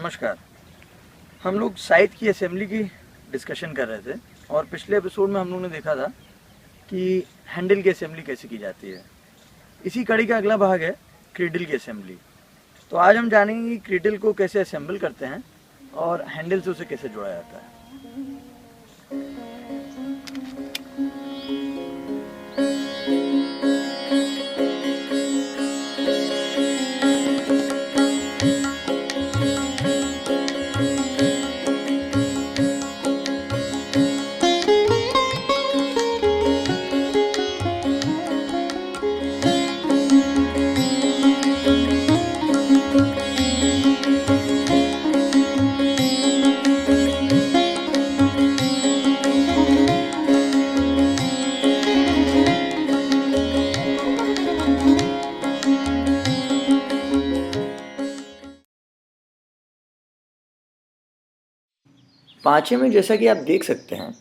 नमस्कार। हम लोग साइट की असेंबली की डिस्कशन कर रहे थे और पिछले एपिसोड में हम लोगों ने देखा था कि हैंडल की असेंबली कैसे की जाती है। इसी कड़ी का अगला भाग है क्रीडल की असेंबली। तो आज हम जानेंगे कि क्रीडल को कैसे असेंबल करते हैं और हैंडल से उसे कैसे जोड़ा जाता है। 5 में जैसा कि आप देख सकते हैं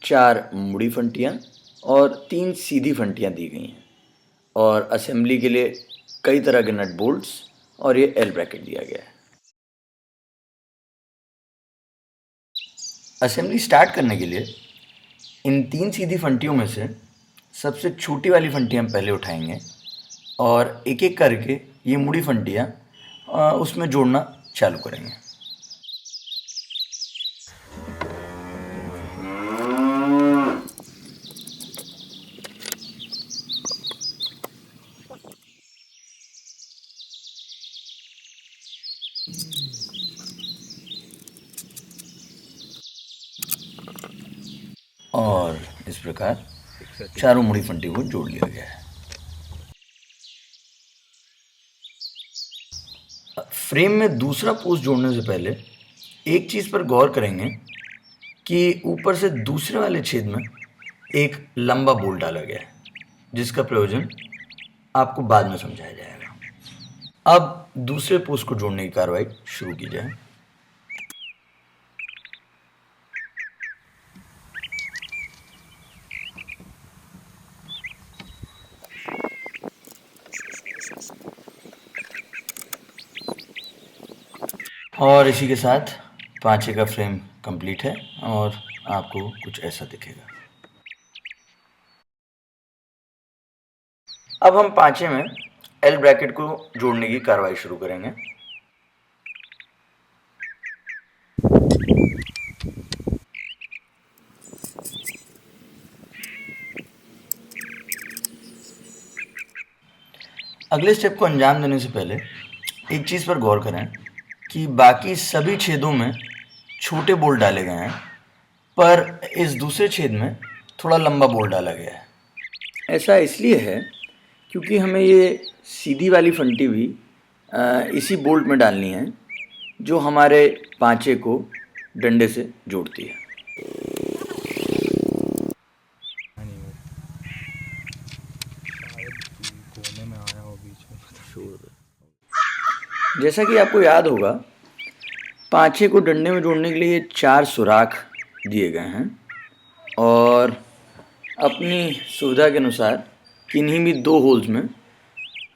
4 मुड़ी फंटियाँ और 3 सीधी फंटियाँ दी गई हैं और असेंबली के लिए कई तरह के नट बोल्ट्स और ये एल ब्रैकेट दिया गया है। असेंबली स्टार्ट करने के लिए इन 3 सीधी फंटियों में से सबसे छोटी वाली फंटी हम पहले उठाएंगे और एक एक करके ये मुड़ी फंटियाँ उसमें जोड़ना चालू करेंगे। और इस प्रकार चारों मुड़ी फंटी को जोड़ लिया गया है। फ्रेम में दूसरा पोस्ट जोड़ने से पहले एक चीज़ पर गौर करेंगे कि ऊपर से दूसरे वाले छेद में एक लंबा बोल्ट डाला गया है जिसका प्रयोजन आपको बाद में समझाया जाएगा। अब दूसरे पोस्ट को जोड़ने की कार्रवाई शुरू की जाए। और इसी के साथ 5 का फ्रेम कंप्लीट है और आपको कुछ ऐसा दिखेगा। अब हम 5 में एल ब्रैकेट को जोड़ने की कार्रवाई शुरू करेंगे। अगले स्टेप को अंजाम देने से पहले एक चीज़ पर गौर करें कि बाकी सभी छेदों में छोटे बोल्ट डाले गए हैं पर इस दूसरे छेद में थोड़ा लंबा बोल्ट डाला गया है। ऐसा इसलिए है क्योंकि हमें ये सीधी वाली फंटी भी इसी बोल्ट में डालनी है जो हमारे 5 को डंडे से जोड़ती है। जैसा कि आपको याद होगा 5 को डंडे में जोड़ने के लिए 4 सुराख दिए गए हैं और अपनी सुविधा के अनुसार किन्हीं भी 2 होल्स में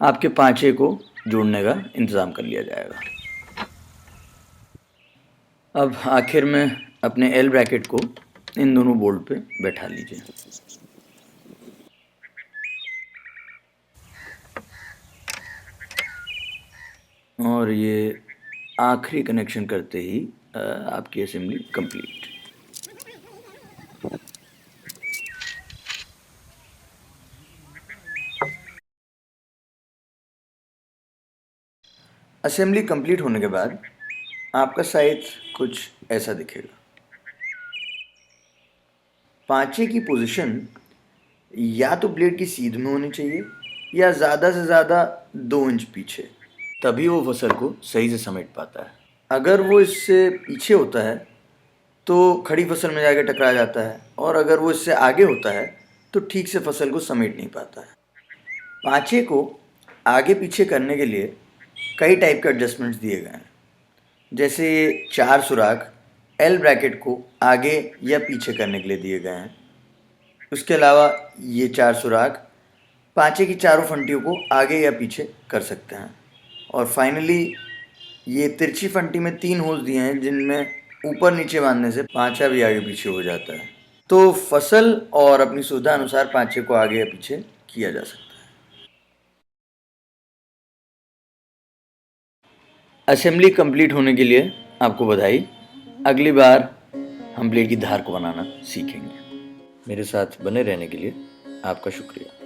आपके 5 को जोड़ने का इंतज़ाम कर लिया जाएगा। अब आखिर में अपने एल ब्रैकेट को इन दोनों बोल्ट पे बैठा लीजिए। और ये आखिरी कनेक्शन करते ही आपकी असेंबली कंप्लीट। असेंबली कंप्लीट होने के बाद आपका साइज कुछ ऐसा दिखेगा। 5 की पोजीशन या तो ब्लेड की सीध में होनी चाहिए या ज़्यादा से ज़्यादा 2 इंच पीछे, तभी वो फसल को सही से समेट पाता है। अगर वो इससे पीछे होता है तो खड़ी फसल में जाकर टकरा जाता है और अगर वो इससे आगे होता है तो ठीक से फसल को समेट नहीं पाता है। 5 को आगे पीछे करने के लिए कई टाइप के एडजस्टमेंट्स दिए गए हैं, जैसे ये 4 सुराख एल ब्रैकेट को आगे या पीछे करने के लिए दिए गए हैं। उसके अलावा ये 4 सुराख 5 की चारों फंटियों को आगे या पीछे कर सकते हैं। और फाइनली ये तिरछी फंटी में 3 होल्स दिए हैं जिनमें ऊपर नीचे बांधने से पांचा भी आगे पीछे हो जाता है। तो फसल और अपनी सुविधा अनुसार पांचे को आगे या पीछे किया जा सकता है। असेंबली कंप्लीट होने के लिए आपको बधाई। अगली बार हम ब्लेड की धार को बनाना सीखेंगे। मेरे साथ बने रहने के लिए आपका शुक्रिया।